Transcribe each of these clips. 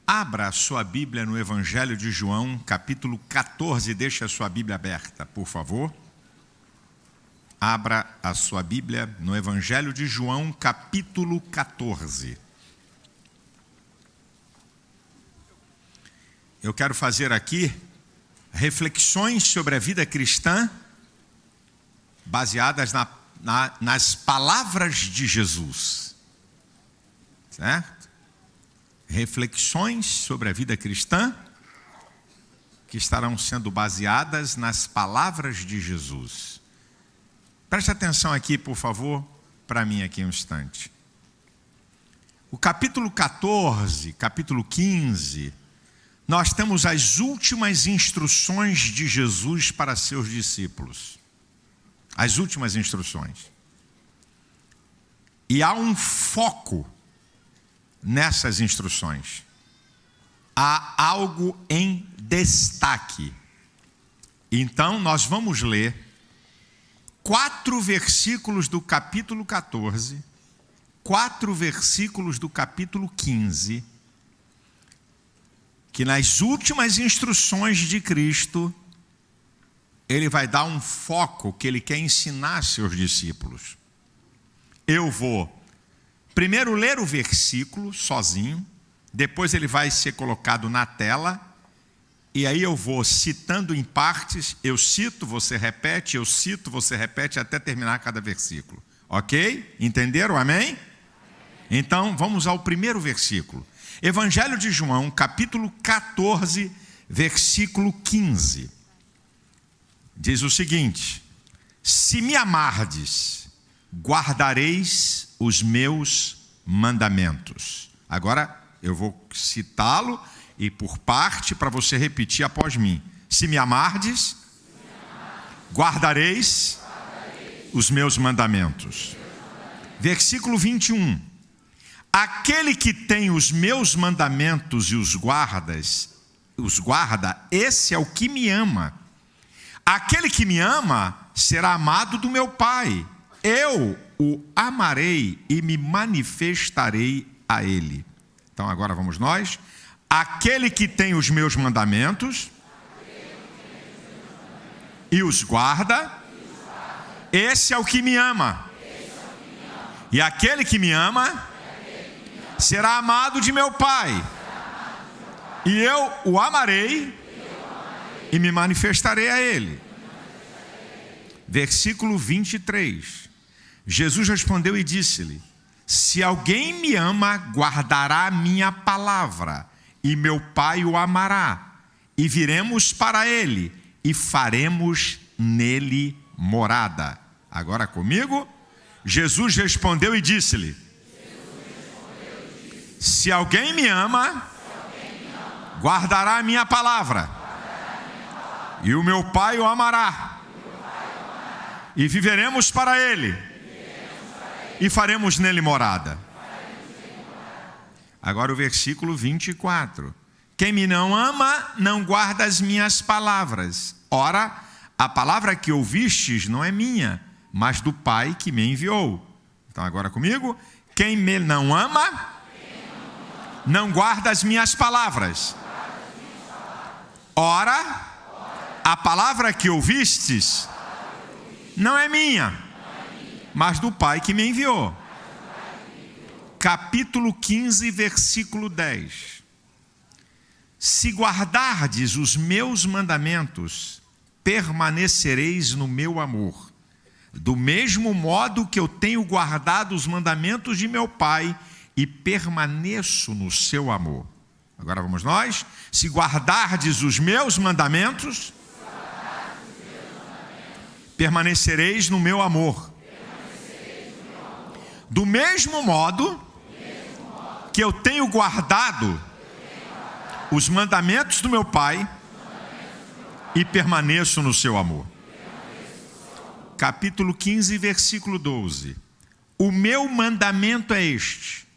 Abra a sua Bíblia no Evangelho de João, capítulo 14. Deixe a sua Bíblia aberta, por favor. Abra a sua Bíblia no Evangelho de João, capítulo 14. Eu quero fazer aqui reflexões sobre a vida cristã baseadas nas palavras de Jesus. Certo? Reflexões sobre a vida cristã que estarão sendo baseadas nas palavras de Jesus. Preste atenção aqui, por favor, para mim aqui um instante. O capítulo 14, capítulo 15, nós temos as últimas instruções de Jesus para seus discípulos. As últimas instruções. E há um foco nessas instruções. Há algo em destaque. Então, nós vamos ler 4 versículos do capítulo 14, 4 versículos do capítulo 15, que nas últimas instruções de Cristo, ele vai dar um foco que ele quer ensinar a seus discípulos. Eu vou primeiro ler o versículo sozinho, depois ele vai ser colocado na tela, e aí eu vou citando em partes, eu cito, você repete, eu cito, você repete, até terminar cada versículo. Ok? Entenderam? Amém? Então, vamos ao primeiro versículo. Evangelho de João, capítulo 14, versículo 15. Diz o seguinte: se me amardes, guardareis os meus mandamentos. Agora eu vou citá-lo e por parte para você repetir após mim. Se me amardes, guardareis os meus mandamentos. Versículo 21. Aquele que tem os meus mandamentos e os guarda, esse é o que me ama. Aquele que me ama será amado do meu Pai. Eu o amarei e me manifestarei a ele. Então agora vamos nós. Aquele que tem os meus mandamentos e os guarda, esse é o que me ama. E aquele que me ama será amado de meu Pai. E eu o amarei e me manifestarei a ele. Versículo 23. Jesus respondeu e disse-lhe: se alguém me ama, guardará a minha palavra, e meu Pai o amará, e viremos para ele, e faremos nele morada. Agora comigo. Jesus respondeu e disse-lhe: se alguém me ama, guardará a minha palavra, e o meu Pai o amará, e viveremos para ele, e faremos nele morada. Agora o versículo 24. Quem me não ama, não guarda as minhas palavras. Ora, a palavra que ouvistes não é minha, mas do Pai que me enviou. Então agora comigo. Quem me não ama, não guarda as minhas palavras. Ora, a palavra que ouvistes não é minha, mas do Pai que me enviou. Capítulo 15, versículo 10. Se guardardes os meus mandamentos, permanecereis no meu amor, do mesmo modo que eu tenho guardado os mandamentos de meu Pai e permaneço no seu amor. Agora vamos nós. Se guardardes os meus mandamentos, permanecereis no meu amor. Do mesmo modo que eu tenho guardado os mandamentos do meu Pai e permaneço no seu amor. Capítulo 15, versículo 12. O meu mandamento é este: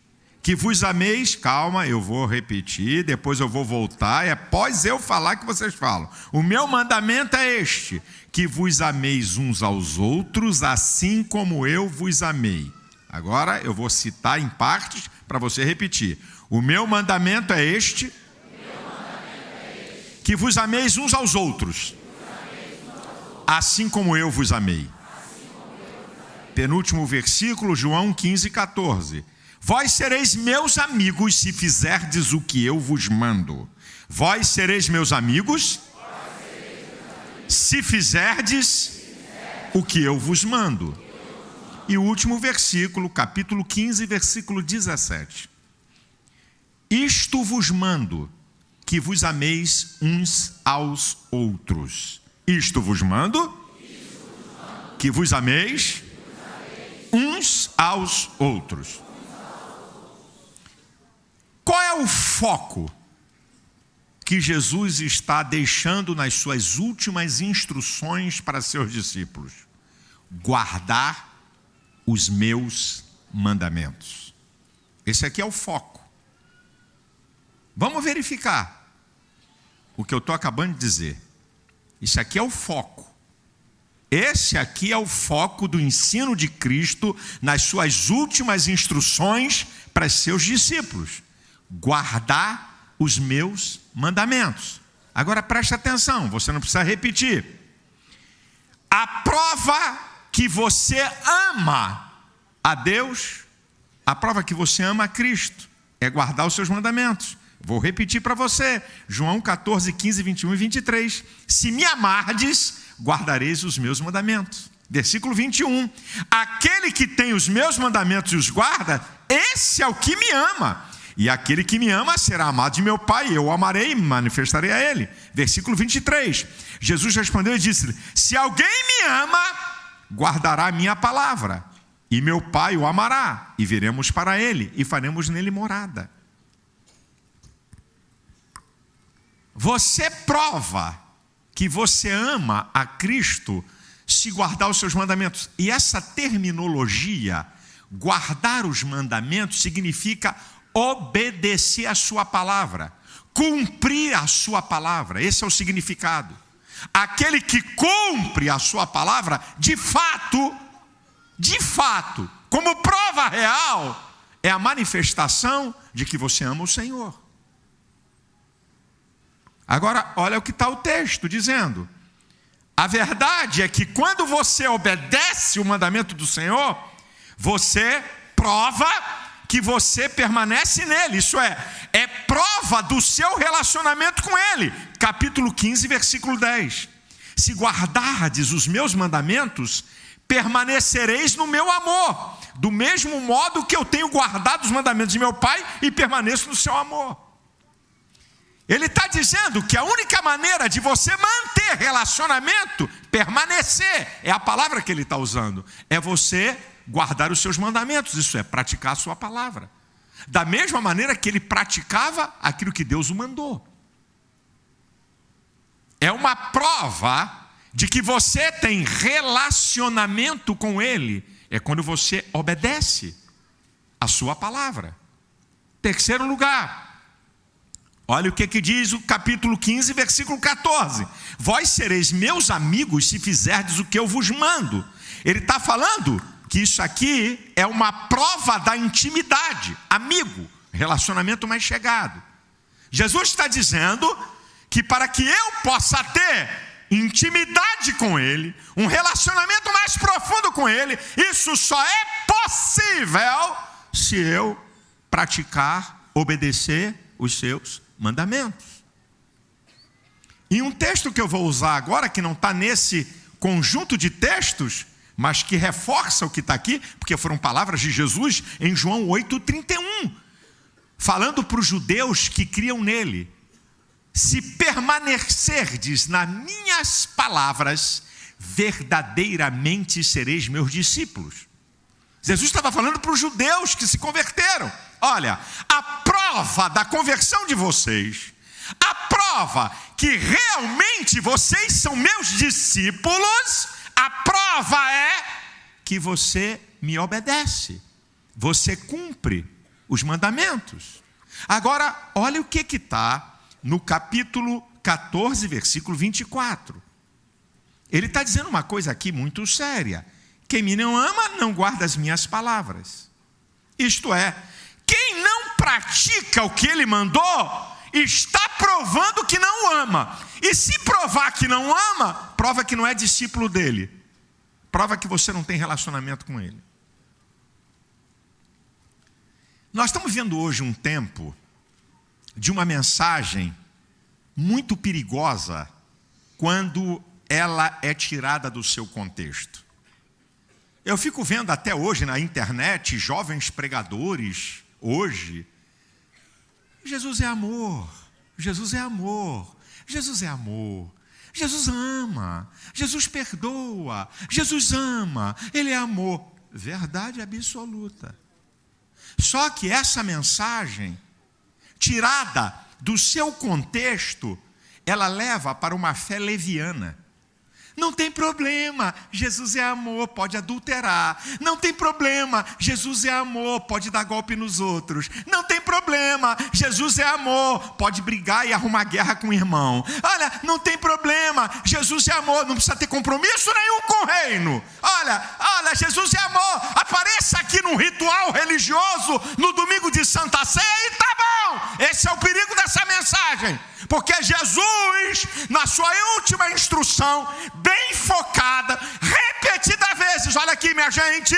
que vos ameis. Calma, eu vou repetir, depois eu vou voltar, e após eu falar que vocês falam. O meu mandamento é este: que vos ameis uns aos outros, assim como eu vos amei. Agora eu vou citar em partes para você repetir. O meu mandamento é este, que vos ameis uns aos outros, assim como eu vos amei. Penúltimo versículo, João 15:14. Vós sereis meus amigos se fizerdes o que eu vos mando. Vós sereis meus amigos se fizerdes o que eu vos mando. E o último versículo, capítulo 15, versículo 17. Isto vos mando, que vos ameis uns aos outros. Isto vos mando, que vos ameis uns aos outros. Qual é o foco que Jesus está deixando nas suas últimas instruções para seus discípulos? Guardar os meus mandamentos. Esse aqui é o foco. Vamos verificar o que eu estou acabando de dizer. Isso aqui é o foco. Esse aqui é o foco do ensino de Cristo nas suas últimas instruções para seus discípulos. Guardar os meus mandamentos. Agora preste atenção, você não precisa repetir. A prova que você ama a Deus, a prova que você ama a Cristo, é guardar os seus mandamentos. Vou repetir para você, João 14, 15, 21 e 23. Se me amardes, guardareis os meus mandamentos. Versículo 21. Aquele que tem os meus mandamentos e os guarda, esse é o que me ama. E aquele que me ama será amado de meu Pai, eu o amarei e me manifestarei a ele. Versículo 23. Jesus respondeu e disse-lhe: se alguém me ama, guardará a minha palavra, e meu Pai o amará, e viremos para ele, e faremos nele morada. Você prova que você ama a Cristo se guardar os seus mandamentos. E essa terminologia, guardar os mandamentos, significa obedecer a sua palavra, cumprir a sua palavra. Esse é o significado. Aquele que cumpre a sua palavra, de fato, como prova real, é a manifestação de que você ama o Senhor. Agora, olha o que está o texto dizendo. A verdade é que quando você obedece o mandamento do Senhor, você prova que você permanece nele. Isso é prova do seu relacionamento com ele. Capítulo 15, versículo 10. Se guardardes os meus mandamentos, permanecereis no meu amor, do mesmo modo que eu tenho guardado os mandamentos de meu Pai e permaneço no seu amor. Ele está dizendo que a única maneira de você manter relacionamento, permanecer, é a palavra que ele está usando, é você guardar os seus mandamentos, isso é, praticar a sua palavra. Da mesma maneira que ele praticava aquilo que Deus o mandou. É uma prova de que você tem relacionamento com ele, é quando você obedece a sua palavra. Terceiro lugar, olha o que diz o capítulo 15, versículo 14. Vós sereis meus amigos se fizerdes o que eu vos mando. Ele está falando que isso aqui é uma prova da intimidade. Amigo, relacionamento mais chegado. Jesus está dizendo que para que eu possa ter intimidade com ele, um relacionamento mais profundo com ele, isso só é possível se eu praticar, obedecer os seus mandamentos. E um texto que eu vou usar agora, que não está nesse conjunto de textos, mas que reforça o que está aqui, porque foram palavras de Jesus em João 8,31, falando para os judeus que criam nele: se permanecerdes nas minhas palavras, verdadeiramente sereis meus discípulos. Jesus estava falando para os judeus que se converteram: olha, a prova da conversão de vocês, a prova que realmente vocês são meus discípulos, a prova é que você me obedece, você cumpre os mandamentos. Agora, olha o que está no capítulo 14, versículo 24. Ele está dizendo uma coisa aqui muito séria: quem me não ama, não guarda as minhas palavras. Isto é, Quem não pratica o que ele mandou, está provando que não ama. E se provar que não ama, prova que não é discípulo dele. Prova que você não tem relacionamento com ele. Nós estamos vendo hoje um tempo de uma mensagem muito perigosa quando ela é tirada do seu contexto. Eu fico vendo até hoje na internet jovens pregadores, hoje, Jesus é amor, Jesus é amor, Jesus é amor, Jesus ama, Jesus perdoa, Jesus ama, Ele é amor. Verdade absoluta. Só que essa mensagem, tirada do seu contexto, ela leva para uma fé leviana. Não tem problema, Jesus é amor, pode adulterar. Não tem problema, Jesus é amor, pode dar golpe nos outros. Não tem problema, Jesus é amor, pode brigar e arrumar guerra com o irmão. Olha, não tem problema, Jesus é amor, não precisa ter compromisso nenhum com o reino. Olha, Jesus é amor, apareça aqui num ritual religioso no domingo de Santa Ceia e tá bom. Esse é o perigo dessa mensagem. Porque Jesus, na sua última instrução, bem focada, repetida vezes, olha aqui minha gente,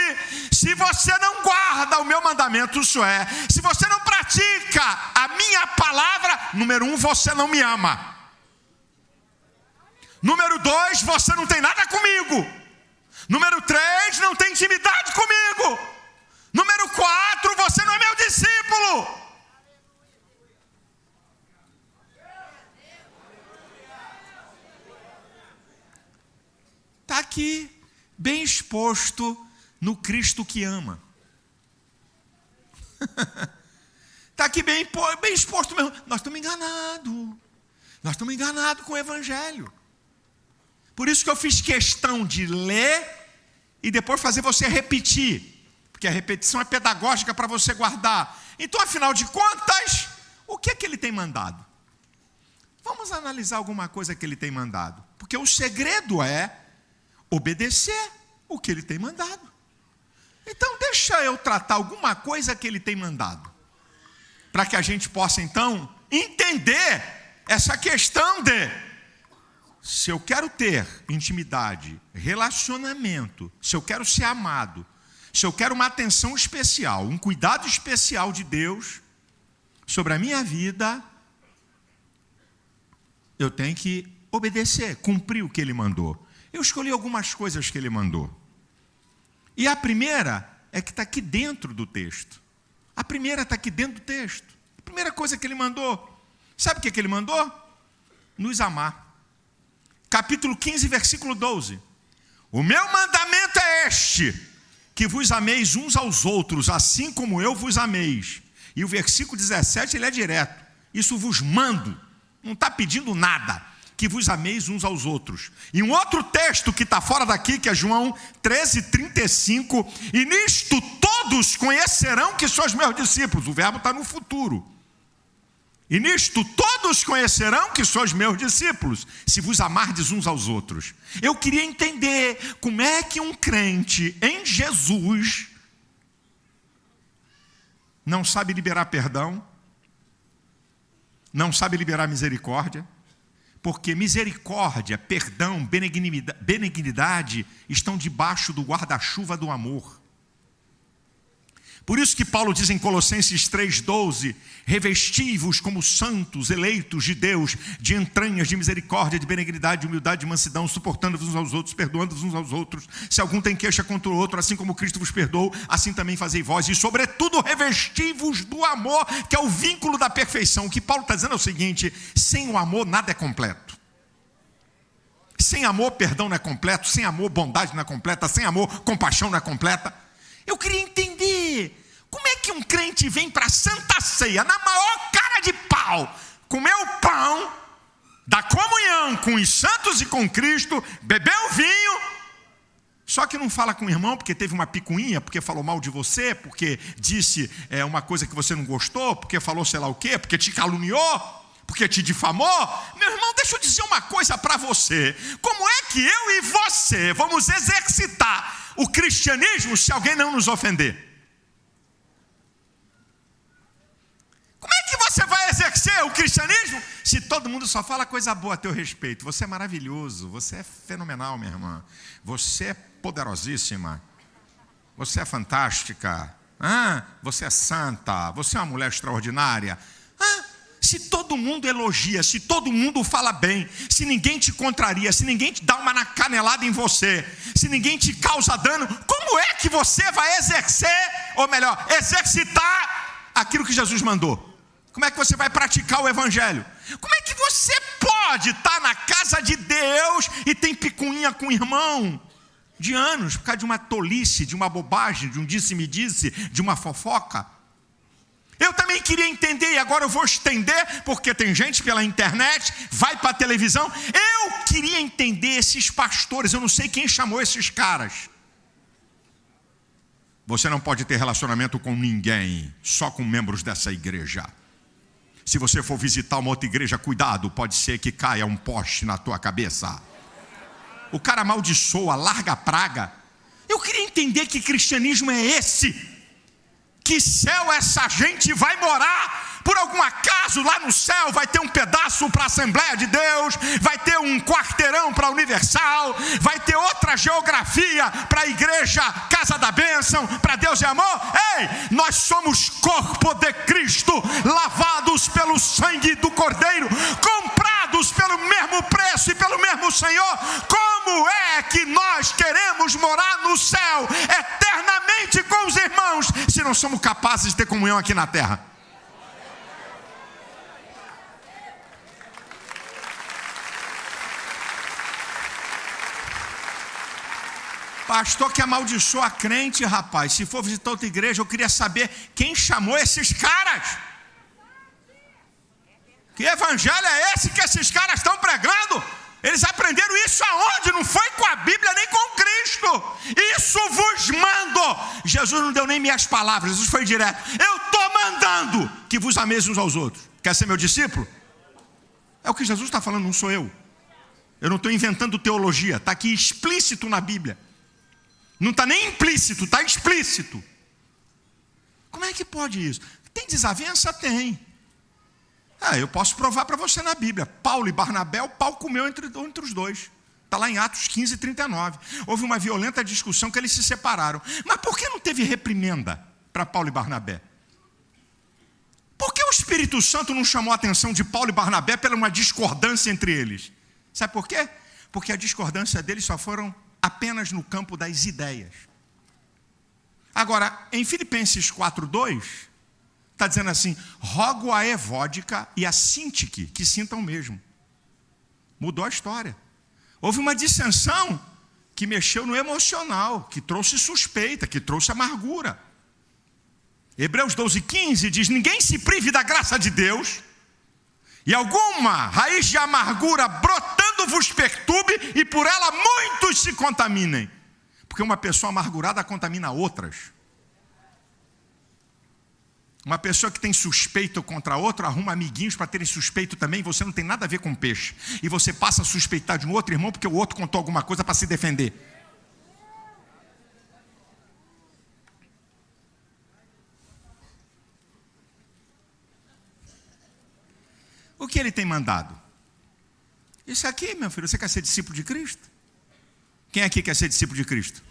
se você não guarda o meu mandamento, isso é, se você não pratica a minha palavra, número 1, você não me ama. Número 2, você não tem nada comigo. Número 3, não tem intimidade comigo. Número 4, você não é meu discípulo. Está aqui, bem exposto no Cristo que ama. Está aqui bem exposto mesmo. Nós estamos enganados. Nós estamos enganados com o Evangelho. Por isso que eu fiz questão de ler e depois fazer você repetir. Porque a repetição é pedagógica para você guardar. Então, afinal de contas, o que é que ele tem mandado? Vamos analisar alguma coisa que ele tem mandado. Porque o segredo é obedecer o que ele tem mandado. Então deixa eu tratar alguma coisa que ele tem mandado, para que a gente possa então entender essa questão de, se eu quero ter intimidade, relacionamento, se eu quero ser amado, se eu quero uma atenção especial, um cuidado especial de Deus sobre a minha vida, eu tenho que obedecer, cumprir o que ele mandou. Eu escolhi algumas coisas que ele mandou. E a primeira é que está aqui dentro do texto. A primeira está aqui dentro do texto. A primeira coisa que ele mandou. Sabe o que ele mandou? Nos amar. Capítulo 15, versículo 12. O meu mandamento é este, que vos ameis uns aos outros, assim como eu vos ameis. E o versículo 17, ele é direto. Isso vos mando. Não está pedindo nada. Que vos ameis uns aos outros. E um outro texto que está fora daqui, que é João 13:35, e nisto todos conhecerão que sois meus discípulos. O verbo está no futuro. E nisto todos conhecerão que sois meus discípulos, se vos amardes uns aos outros. Eu queria entender como é que um crente em Jesus não sabe liberar perdão, não sabe liberar misericórdia. Porque misericórdia, perdão, benignidade estão debaixo do guarda-chuva do amor. Por isso que Paulo diz em Colossenses 3:12, revesti-vos como santos, eleitos de Deus, de entranhas, de misericórdia, de benignidade, de humildade, de mansidão, suportando-vos uns aos outros, perdoando-vos uns aos outros. Se algum tem queixa contra o outro, assim como Cristo vos perdoou, assim também fazei vós. E sobretudo revesti-vos do amor, que é o vínculo da perfeição. O que Paulo está dizendo é o seguinte: sem o amor nada é completo. Sem amor, perdão não é completo. Sem amor, bondade não é completa. Sem amor, compaixão não é completa. Eu queria entender, como é que um crente vem para a Santa Ceia, na maior cara de pau, comer o pão da comunhão com os santos e com Cristo, beber o vinho, só que não fala com o irmão porque teve uma picuinha, porque falou mal de você, porque disse uma coisa que você não gostou, porque falou sei lá o quê, porque te caluniou, porque te difamou? Meu irmão, deixa eu dizer uma coisa para você. Como é que eu e você vamos exercitar o cristianismo se alguém não nos ofender? todo mundo só fala coisa boa a teu respeito. Você é maravilhoso, você é fenomenal, minha irmã. Você é poderosíssima. Você é fantástica. Você é santa. Você é uma mulher extraordinária. Se todo mundo elogia, se todo mundo fala bem, se ninguém te contraria, se ninguém te dá uma canelada em você, se ninguém te causa dano, como é que você vai exercer, ou melhor, exercitar aquilo que Jesus mandou? Como é que você vai praticar o evangelho? Como é que você pode estar na casa de Deus e tem picuinha com o irmão de anos, por causa de uma tolice, de uma bobagem, de um disse-me-disse, de uma fofoca? Eu também queria entender, e agora eu vou estender, porque tem gente pela internet, vai para a televisão. Eu queria entender esses pastores, eu não sei quem chamou esses caras. Você não pode ter relacionamento com ninguém, só com membros dessa igreja. Se você for visitar uma outra igreja, cuidado, pode ser que caia um poste na tua cabeça. O cara amaldiçoa, larga a praga. Eu queria entender que cristianismo é esse. Que céu essa gente vai morar? Por algum acaso lá no céu vai ter um pedaço para a Assembleia de Deus, vai ter um quarteirão para a Universal, vai ter outra geografia para a igreja Casa da Bênção, para Deus e Amor? Ei, nós somos corpo de Cristo, lavados pelo sangue do Cordeiro, comprados pelo mesmo preço e pelo mesmo Senhor. Como é que nós queremos morar no céu eternamente com os irmãos, se não somos capazes de ter comunhão aqui na terra? Pastor que amaldiçoa a crente, rapaz. Se for visitar outra igreja, eu queria saber quem chamou esses caras. Que evangelho é esse que esses caras estão pregando? Eles aprenderam isso aonde? Não foi com a Bíblia nem com Cristo. Isso vos mando. Jesus não deu nem minhas palavras, Jesus foi direto. Eu estou mandando que vos ameis uns aos outros. Quer ser meu discípulo? É o que Jesus está falando, não sou eu. Eu não estou inventando teologia, está aqui explícito na Bíblia. Não está nem implícito, está explícito. Como é que pode isso? Tem desavença? Tem. Eu posso provar para você na Bíblia. Paulo e Barnabé, o pau comeu entre os dois. Está lá em Atos 15, 39. Houve uma violenta discussão que eles se separaram. Mas por que não teve reprimenda para Paulo e Barnabé? Por que o Espírito Santo não chamou a atenção de Paulo e Barnabé pela uma discordância entre eles? Sabe por quê? Porque a discordância deles só foram apenas no campo das ideias. Agora, em Filipenses 4:2, está dizendo assim: rogo a Evódica e a Sintique que sintam o mesmo. Mudou a história. Houve uma dissensão que mexeu no emocional, que trouxe suspeita, que trouxe amargura. Hebreus 12:15 diz: ninguém se prive da graça de Deus, e alguma raiz de amargura brotando vos perturbe, e por ela muitos se contaminem. Porque uma pessoa amargurada contamina outras. Uma pessoa que tem suspeito contra outra arruma amiguinhos para terem suspeito também. Você não tem nada a ver com peixe, e você passa a suspeitar de um outro irmão porque o outro contou alguma coisa para se defender. O que ele tem mandado? Isso aqui, meu filho, você quer ser discípulo de Cristo? Quem aqui quer ser discípulo de Cristo?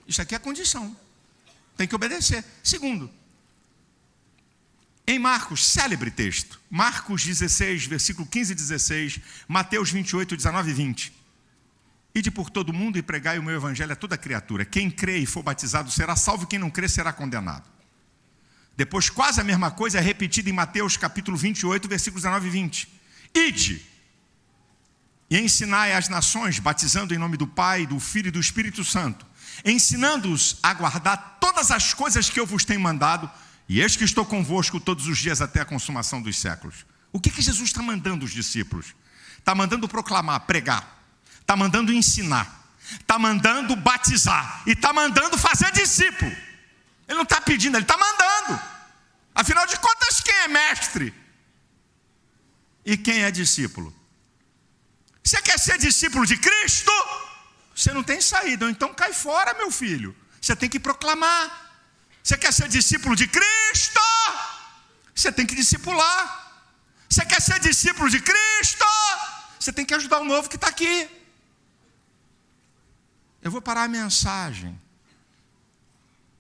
Isso aqui é a condição. Tem que obedecer. Segundo, em Marcos, célebre texto, Marcos 16, versículo 15 e 16, Mateus 28, 19 e 20. Ide por todo mundo e pregai o meu evangelho a toda criatura. Quem crê e for batizado será salvo, quem não crê será condenado. Depois, quase a mesma coisa é repetida em Mateus capítulo 28, versículos 19 e 20. Ide e ensinai as nações, batizando em nome do Pai, do Filho e do Espírito Santo, ensinando-os a guardar todas as coisas que eu vos tenho mandado, e eis que estou convosco todos os dias até a consumação dos séculos. O que Jesus está mandando os discípulos? Está mandando proclamar, pregar, está mandando ensinar, está mandando batizar, e está mandando fazer discípulo. Ele não está pedindo, ele está mandando. Afinal de contas, quem é mestre? E quem é discípulo? Você quer ser discípulo de Cristo? Você não tem saída, então cai fora, meu filho. Você tem que proclamar. Você quer ser discípulo de Cristo? Você tem que discipular. Você quer ser discípulo de Cristo? Você tem que ajudar o novo que está aqui. Eu vou parar a mensagem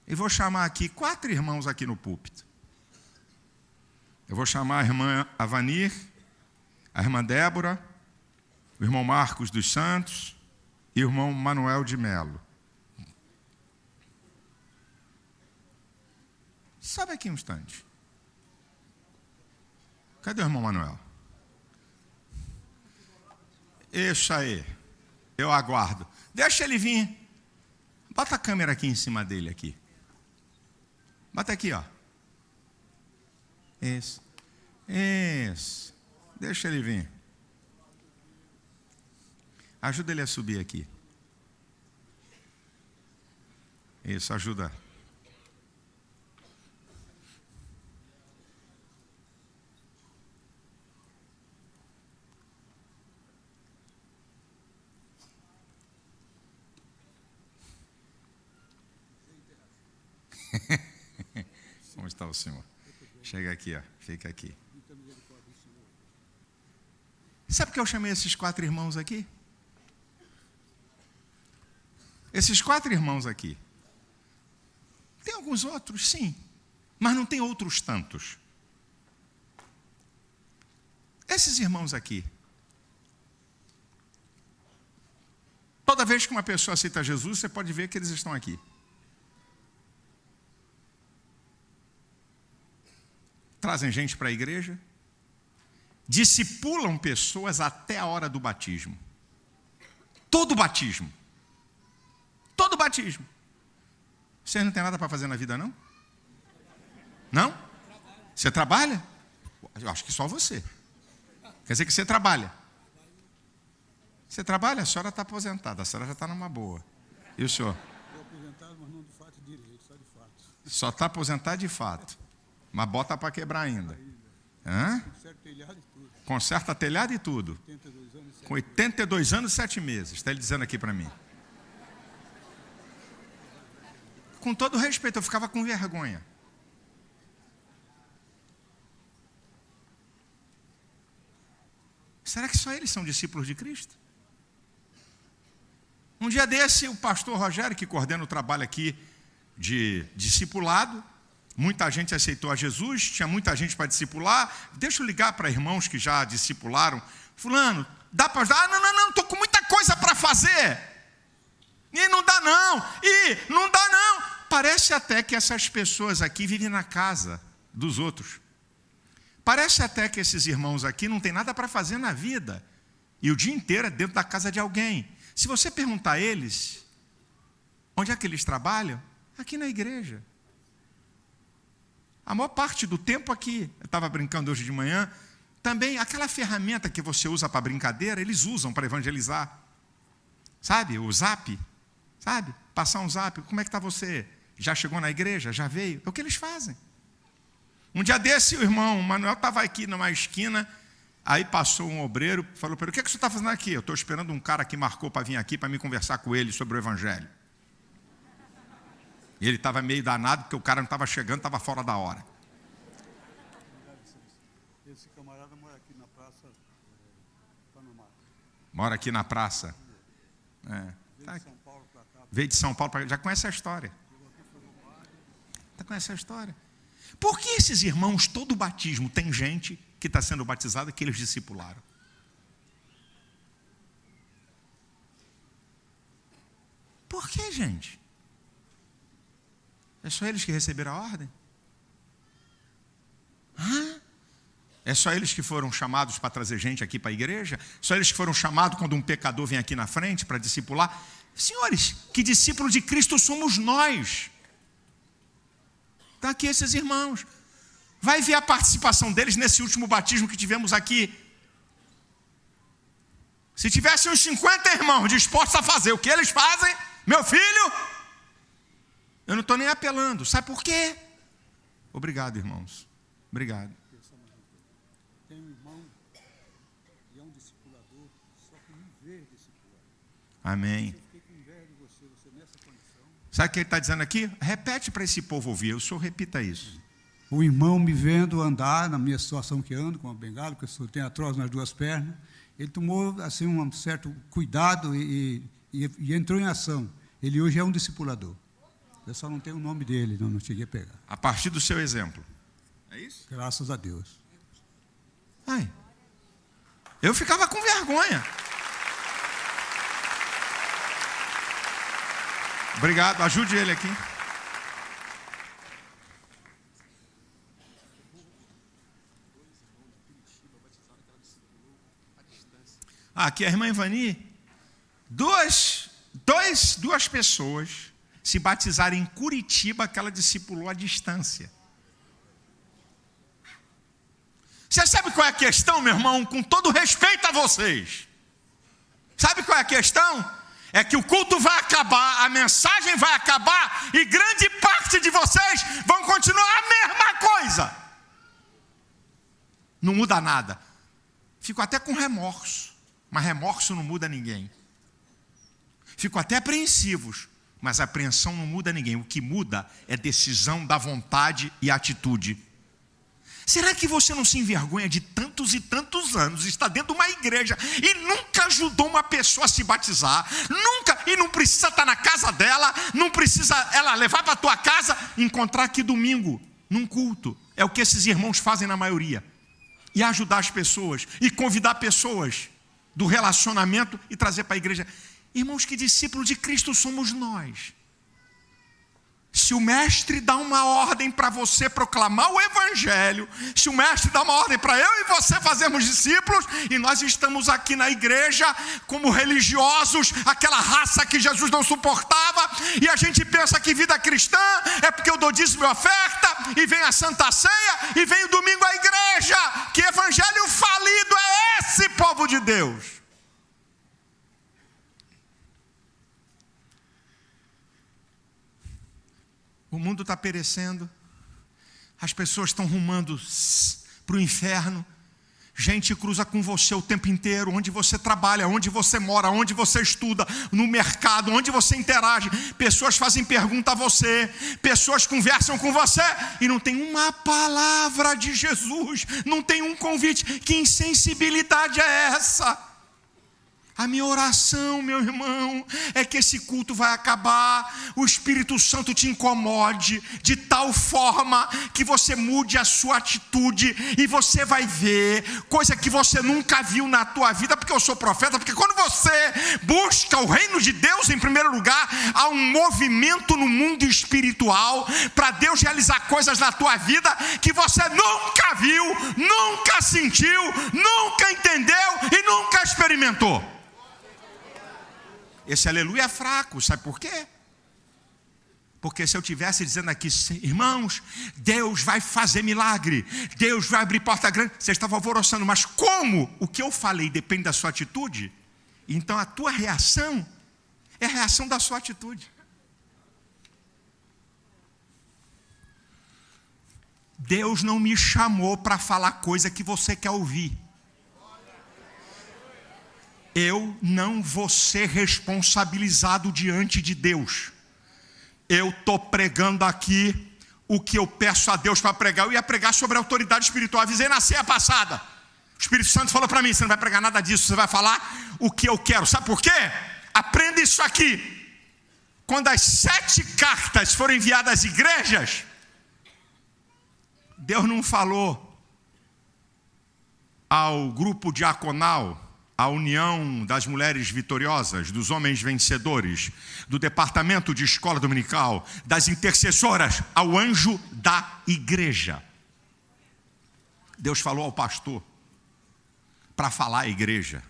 e vou chamar aqui 4 irmãos aqui no púlpito. Eu vou chamar a irmã Avanir, a irmã Débora, o irmão Marcos dos Santos e o irmão Manuel de Melo. Sobe aqui um instante. Cadê o irmão Manuel? Isso aí. Eu aguardo. Deixa ele vir. Bota a câmera aqui em cima dele aqui. Bota aqui, ó. Isso. Isso. Deixa ele vir. Ajuda ele a subir aqui. Isso, ajuda. Como está o senhor? Chega aqui, ó. Fica aqui. Sabe por que eu chamei esses 4 irmãos aqui? Esses 4 irmãos aqui. Tem alguns outros, sim. Mas não tem outros tantos. Esses irmãos aqui. Toda vez que uma pessoa aceita Jesus, você pode ver que eles estão aqui. Trazem gente para a igreja, discipulam pessoas até a hora do batismo. Todo batismo. Todo batismo. Vocês não têm nada para fazer na vida, não? Não? Você trabalha? Eu acho que só você. Quer dizer que você trabalha. Você trabalha? A senhora está aposentada, a senhora já está numa boa. E o senhor? Estou aposentado, mas não de fato direito, só de fato. Só está aposentado de fato. Mas bota para quebrar ainda. Hã? Conserta telhado e tudo. Conserta telhado e tudo. 82 anos, 7 Com 82 anos e 7 meses. Está ele dizendo aqui para mim. Com todo respeito, eu ficava com vergonha. Será que só eles são discípulos de Cristo? Um dia desse, o pastor Rogério, que coordena o trabalho aqui de discipulado, muita gente aceitou a Jesus, tinha muita gente para discipular. Deixa eu ligar para irmãos que já discipularam. Fulano, dá para ajudar? Ah, não, estou com muita coisa para fazer. E não dá não. Parece até que essas pessoas aqui vivem na casa dos outros. Parece até que esses irmãos aqui não têm nada para fazer na vida. E o dia inteiro é dentro da casa de alguém. Se você perguntar a eles, onde é que eles trabalham? Aqui na igreja. A maior parte do tempo aqui, eu estava brincando hoje de manhã, também aquela ferramenta que você usa para brincadeira, eles usam para evangelizar. Sabe, o zap, sabe? Passar um zap, como é que está você? Já chegou na igreja? Já veio? É o que eles fazem. Um dia desse, o irmão Manuel estava aqui numa esquina, aí passou um obreiro, falou para ele, o que você está fazendo aqui? Eu estou esperando um cara que marcou para vir aqui, para me conversar com ele sobre o evangelho. E ele estava meio danado, porque o cara não estava chegando, estava fora da hora. Esse camarada mora aqui na praça Panamá. Mora aqui na praça. Veio de São Paulo para cá. Já conhece a história. Já conhece a história. Por que esses irmãos, todo batismo, tem gente que está sendo batizada que eles discipularam? Por que, gente? É só eles que receberam a ordem? É só eles que foram chamados para trazer gente aqui para a igreja? Só eles que foram chamados quando um pecador vem aqui na frente para discipular? Senhores, que discípulo de Cristo somos nós. Está aqui esses irmãos. Vai ver a participação deles nesse último batismo que tivemos aqui. Se tivesse uns 50 irmãos dispostos a fazer o que eles fazem, meu filho, eu não estou nem apelando. Sabe por quê? Obrigado, irmãos. Obrigado. Tem um irmão e é um discipulador, só que não vê discipular. Amém. Eu fiquei com inveja de você nessa condição. Sabe o que ele está dizendo aqui? Repete para esse povo ouvir. O senhor repita isso. o irmão me vendo andar na minha situação que ando, com a bengala, porque eu tenho artrose nas duas pernas, ele tomou assim, um certo cuidado e entrou em ação. Ele hoje é um discipulador. Eu só não tenho o nome dele, não cheguei a pegar. A partir do seu exemplo. É isso? Graças a Deus. Ai, eu ficava com vergonha. Obrigado, ajude ele aqui. Aqui a irmã Ivani, duas pessoas se batizaram em Curitiba, que ela discipulou à distância. Você sabe qual é a questão, meu irmão? Com todo respeito a vocês. Sabe qual é a questão? É que o culto vai acabar, a mensagem vai acabar e grande parte de vocês vão continuar a mesma coisa. Não muda nada. Fico até com remorso, mas remorso não muda ninguém. Fico até apreensivos, mas a apreensão não muda ninguém. O que muda é decisão da vontade e atitude. Será que você não se envergonha de tantos e tantos anos estar dentro de uma igreja e nunca ajudou uma pessoa a se batizar? Nunca, e não precisa estar na casa dela, não precisa ela levar para a tua casa, encontrar aqui domingo, num culto. É o que esses irmãos fazem na maioria. E ajudar as pessoas, e convidar pessoas do relacionamento e trazer para a igreja. Irmãos, que discípulos de Cristo somos nós. Se o mestre dá uma ordem para você proclamar o evangelho, se o mestre dá uma ordem para eu e você fazermos discípulos, e nós estamos aqui na igreja como religiosos, aquela raça que Jesus não suportava, e a gente pensa que vida cristã é porque eu dou dízimo e oferta, e vem a Santa Ceia, e vem o domingo à igreja. Que evangelho falido é esse, povo de Deus? O mundo está perecendo, as pessoas estão rumando para o inferno, gente cruza com você o tempo inteiro, onde você trabalha, onde você mora, onde você estuda, no mercado, onde você interage, pessoas fazem pergunta a você, pessoas conversam com você, e não tem uma palavra de Jesus, não tem um convite. Que insensibilidade é essa? A minha oração, meu irmão, é que esse culto vai acabar, o Espírito Santo te incomode de tal forma que você mude a sua atitude e você vai ver coisa que você nunca viu na tua vida, porque eu sou profeta, porque quando você busca o reino de Deus em primeiro lugar, há um movimento no mundo espiritual para Deus realizar coisas na tua vida que você nunca viu, nunca sentiu, nunca entendeu e nunca experimentou. Esse aleluia é fraco, sabe por quê? Porque se eu estivesse dizendo aqui, irmãos, Deus vai fazer milagre, Deus vai abrir porta grande, você estava alvoroçando, mas como o que eu falei depende da sua atitude, então a tua reação é a reação da sua atitude. Deus não me chamou para falar coisa que você quer ouvir. Eu não vou ser responsabilizado diante de Deus. Eu estou pregando aqui o que eu peço a Deus para pregar. Eu ia pregar sobre a autoridade espiritual. Avisei na ceia passada. O Espírito Santo falou para mim, você não vai pregar nada disso, você vai falar o que eu quero. Sabe por quê? Aprenda isso aqui. Quando as 7 cartas foram enviadas às igrejas, Deus não falou ao grupo diaconal, a união das mulheres vitoriosas, dos homens vencedores, do departamento de escola dominical, das intercessoras, ao anjo da igreja. Deus falou ao pastor para falar à igreja.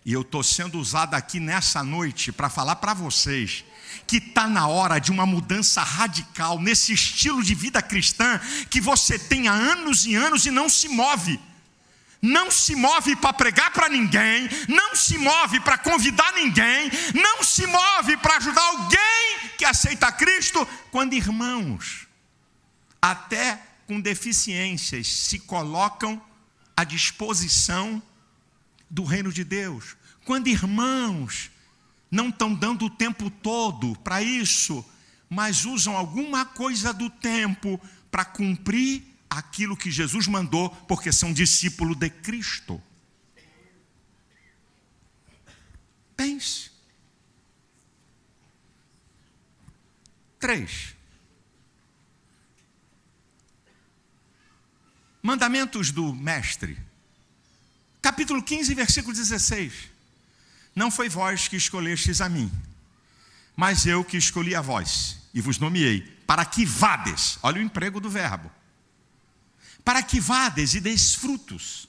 E eu estou sendo usado aqui nessa noite para falar para vocês que está na hora de uma mudança radical nesse estilo de vida cristã que você tem há anos e anos e não se move. Não se move para pregar para ninguém, não se move para convidar ninguém, não se move para ajudar alguém que aceita Cristo, quando irmãos, até com deficiências, se colocam à disposição do reino de Deus. Quando irmãos não estão dando o tempo todo para isso, mas usam alguma coisa do tempo para cumprir aquilo que Jesus mandou, porque são discípulos de Cristo. Pense. 3. Mandamentos do Mestre. Capítulo 15, versículo 16. Não foi vós que escolhestes a mim, mas eu que escolhi a vós, e vos nomeei, para que vades, olha o emprego do verbo, para que vades e deis frutos,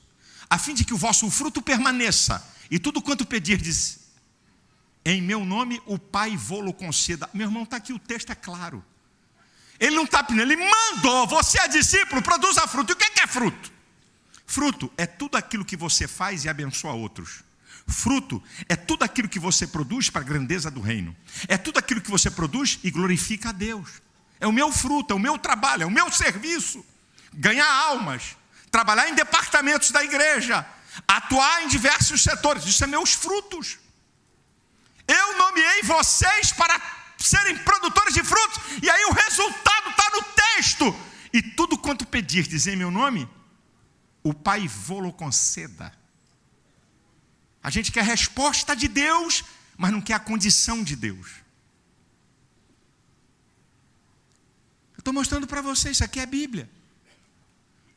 a fim de que o vosso fruto permaneça, e tudo quanto pedirdes em meu nome, o Pai vô-lo conceda. Meu irmão, está aqui, o texto é claro. Ele não está pedindo, ele mandou, você é discípulo, produza fruto. E o que é fruto? Fruto é tudo aquilo que você faz e abençoa outros. Fruto é tudo aquilo que você produz para a grandeza do reino. É tudo aquilo que você produz e glorifica a Deus. É o meu fruto, é o meu trabalho, é o meu serviço. Ganhar almas, trabalhar em departamentos da igreja, atuar em diversos setores, isso é meus frutos. Eu nomeei vocês para serem produtores de frutos, e aí o resultado está no texto. E tudo quanto pedirdes em meu nome, o Pai vô-lo conceda. A gente quer a resposta de Deus, mas não quer a condição de Deus. Eu estou mostrando para você, isso aqui é Bíblia.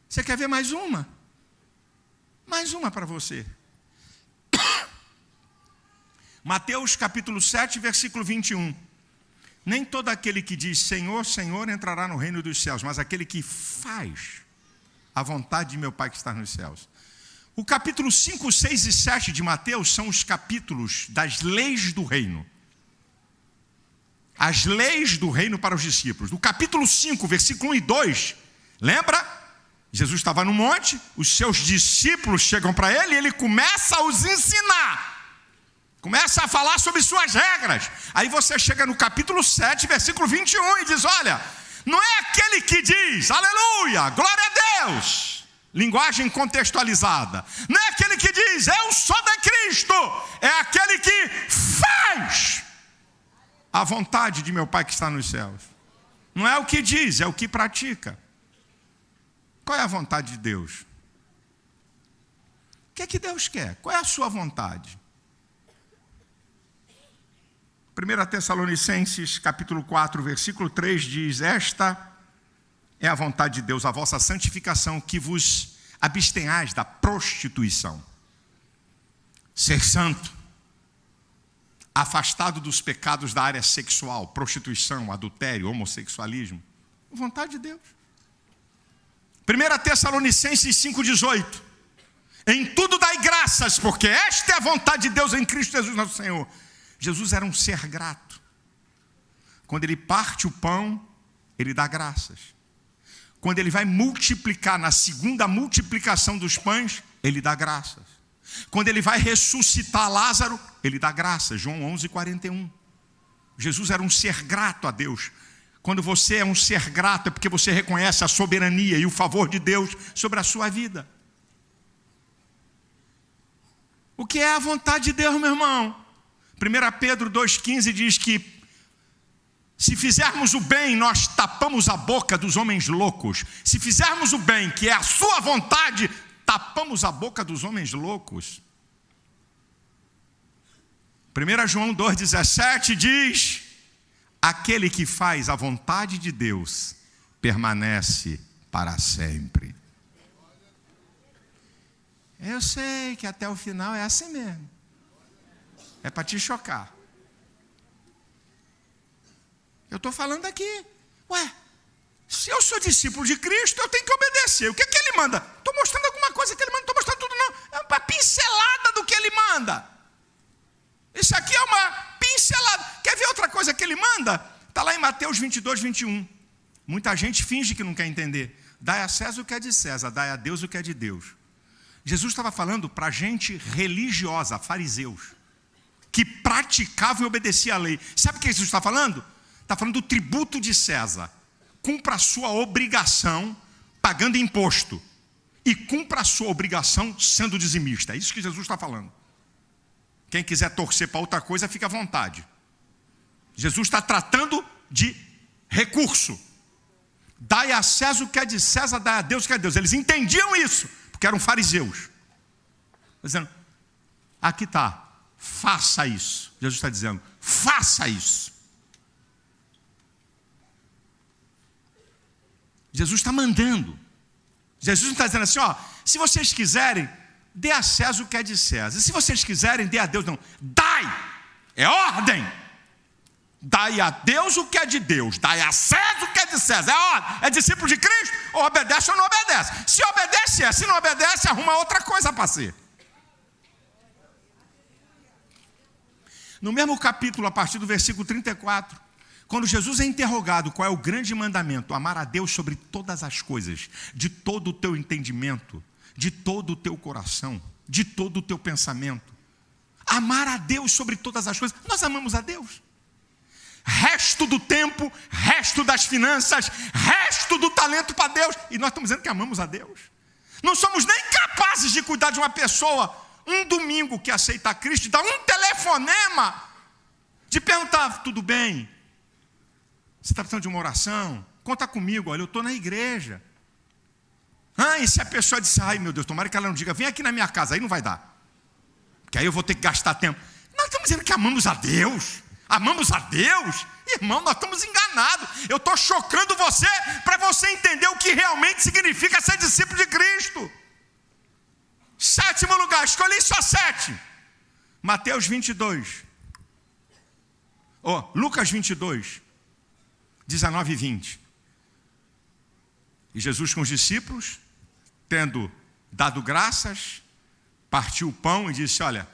Você quer ver mais uma? Mais uma para você. Mateus capítulo 7, versículo 21. Nem todo aquele que diz Senhor, Senhor entrará no reino dos céus, mas aquele que faz a vontade de meu Pai que está nos céus. O capítulo 5, 6 e 7 de Mateus são os capítulos das leis do reino. As leis do reino para os discípulos. No capítulo 5, versículo 1 e 2, lembra? Jesus estava no monte, os seus discípulos chegam para ele e ele começa a os ensinar. Começa a falar sobre suas regras. Aí você chega no capítulo 7, versículo 21 e diz, olha, não é aquele que diz, aleluia, glória a Deus, linguagem contextualizada. Não é aquele que diz, eu sou de Cristo. É aquele que faz a vontade de meu Pai que está nos céus. Não é o que diz, é o que pratica. Qual é a vontade de Deus? O que é que Deus quer? Qual é a sua vontade? 1 Tessalonicenses capítulo 4, versículo 3 diz, esta é a vontade de Deus, a vossa santificação, que vos abstenhais da prostituição. Ser santo, afastado dos pecados da área sexual, prostituição, adultério, homossexualismo. Vontade de Deus. 1 Tessalonicenses 5,18. Em tudo dai graças, porque esta é a vontade de Deus em Cristo Jesus nosso Senhor. Jesus era um ser grato. Quando ele parte o pão, ele dá graças. Quando ele vai multiplicar, na segunda multiplicação dos pães, ele dá graças. Quando ele vai ressuscitar Lázaro, ele dá graças. João 11:41. Jesus era um ser grato a Deus. Quando você é um ser grato, é porque você reconhece a soberania e o favor de Deus sobre a sua vida. O que é a vontade de Deus, meu irmão? 1 Pedro 2,15 diz que se fizermos o bem, nós tapamos a boca dos homens loucos. Se fizermos o bem, que é a sua vontade, tapamos a boca dos homens loucos. 1 João 2,17 diz, aquele que faz a vontade de Deus permanece para sempre. Eu sei que até o final é assim mesmo. É para te chocar. Eu estou falando aqui. Ué, se eu sou discípulo de Cristo, eu tenho que obedecer. O que é que ele manda? Estou mostrando alguma coisa que ele manda, não estou mostrando tudo não. É uma pincelada do que ele manda. Isso aqui é uma pincelada. Quer ver outra coisa que ele manda? Está lá em Mateus 22, 21. Muita gente finge que não quer entender. Dai a César o que é de César, dai a Deus o que é de Deus. Jesus estava falando para gente religiosa, fariseus, que praticava e obedecia a lei. Sabe o que Jesus está falando? Está falando do tributo de César. Cumpra a sua obrigação pagando imposto. E cumpra a sua obrigação sendo dizimista. É isso que Jesus está falando. Quem quiser torcer para outra coisa, fica à vontade. Jesus está tratando de recurso. Dai a César o que é de César, dai a Deus o que é de Deus. Eles entendiam isso, porque eram fariseus. Dizendo, aqui está, faça isso. Jesus está dizendo, faça isso. Jesus está mandando. Jesus não está dizendo assim, ó, se vocês quiserem, dê a César o que é de César. E se vocês quiserem, dê a Deus. Não, dai, é ordem. Dai a Deus o que é de Deus, dai a César o que é de César. É ordem, é discípulo de Cristo, ou obedece ou não obedece. Se obedece, é. Se não obedece, arruma outra coisa para ser. No mesmo capítulo, a partir do versículo 34, quando Jesus é interrogado qual é o grande mandamento, amar a Deus sobre todas as coisas, de todo o teu entendimento, de todo o teu coração, de todo o teu pensamento. Amar a Deus sobre todas as coisas. Nós amamos a Deus. Resto do tempo, resto das finanças, resto do talento para Deus. E nós estamos dizendo que amamos a Deus. Não somos nem capazes de cuidar de uma pessoa, um domingo que aceita Cristo, de dar um telefonema, de perguntar, tudo bem? Você está precisando de uma oração? Conta comigo, olha, eu estou na igreja. E se a pessoa disser, ai meu Deus, tomara que ela não diga, vem aqui na minha casa, aí não vai dar. Porque aí eu vou ter que gastar tempo. Nós estamos dizendo que amamos a Deus. Amamos a Deus? Irmão, nós estamos enganados. Eu estou chocando você para você entender o que realmente significa ser discípulo de Cristo. 7º lugar, escolhi só 7. Mateus 22. Lucas 22, 19 e 20. E Jesus com os discípulos, tendo dado graças, partiu o pão e disse, olha,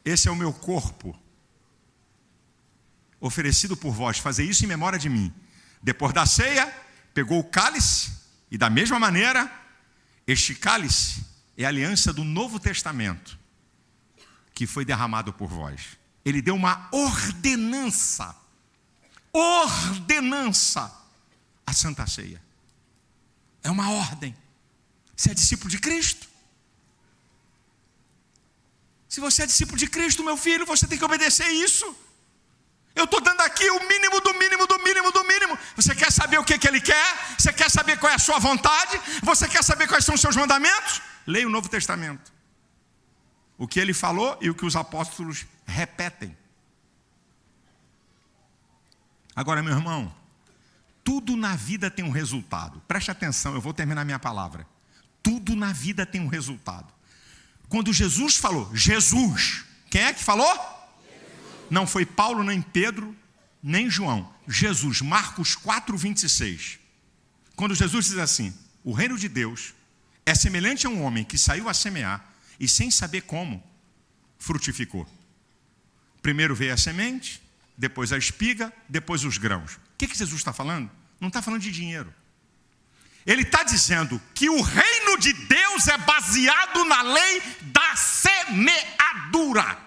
esse é o meu corpo, oferecido por vós, fazer isso em memória de mim. Depois da ceia, pegou o cálice, e da mesma maneira, este cálice é a aliança do Novo Testamento, que foi derramado por vós. Ele deu uma ordenança à Santa Ceia. É uma ordem. Você é discípulo de Cristo? Se você é discípulo de Cristo, meu filho, você tem que obedecer isso. Eu estou dando aqui o mínimo do mínimo do mínimo do mínimo. Você quer saber o que Ele quer? Você quer saber qual é a sua vontade? Você quer saber quais são os seus mandamentos? Leia o Novo Testamento. O que Ele falou e o que os apóstolos repetem. Agora, meu irmão, tudo na vida tem um resultado. Preste atenção, eu vou terminar minha palavra. Tudo na vida tem um resultado. Quando Jesus falou, Jesus, quem é que falou? Jesus. Não foi Paulo, nem Pedro, nem João. Jesus, Marcos 4, 26. Quando Jesus diz assim, o reino de Deus é semelhante a um homem que saiu a semear e sem saber como, frutificou. Primeiro veio a semente, depois a espiga, depois os grãos. O que Jesus está falando? Não está falando de dinheiro. Ele está dizendo que o reino de Deus é baseado na lei da semeadura.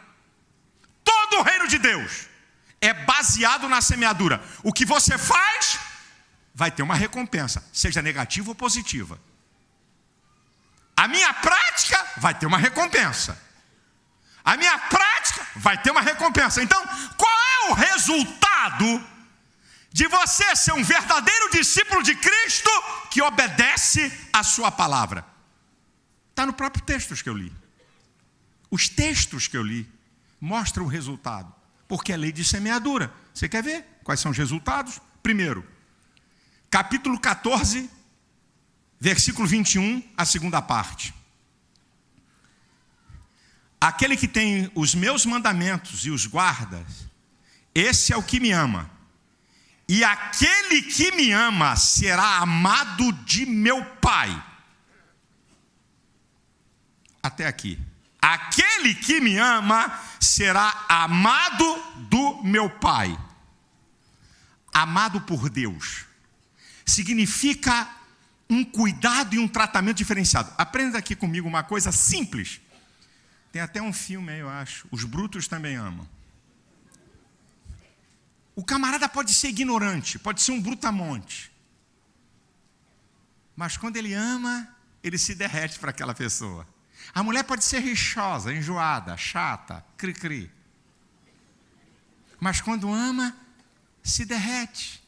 Todo o reino de Deus é baseado na semeadura. O que você faz vai ter uma recompensa, seja negativa ou positiva. A minha prática vai ter uma recompensa. A minha prática vai ter uma recompensa. Então, qual é o resultado de você ser um verdadeiro discípulo de Cristo que obedece a sua palavra? Está no próprio texto que eu li. Os textos que eu li mostram o resultado, porque é lei de semeadura. Você quer ver quais são os resultados? Primeiro, capítulo 14, versículo 21, a segunda parte. Aquele que tem os meus mandamentos e os guarda, esse é o que me ama. E aquele que me ama será amado de meu Pai. Até aqui. Aquele que me ama será amado do meu Pai. Amado por Deus significa um cuidado e um tratamento diferenciado. Aprenda aqui comigo uma coisa simples. Tem até um filme aí, eu acho. Os brutos também amam. O camarada pode ser ignorante, pode ser um brutamonte. Mas quando ele ama, ele se derrete para aquela pessoa. A mulher pode ser rixosa, enjoada, chata, cri-cri. Mas quando ama, se derrete.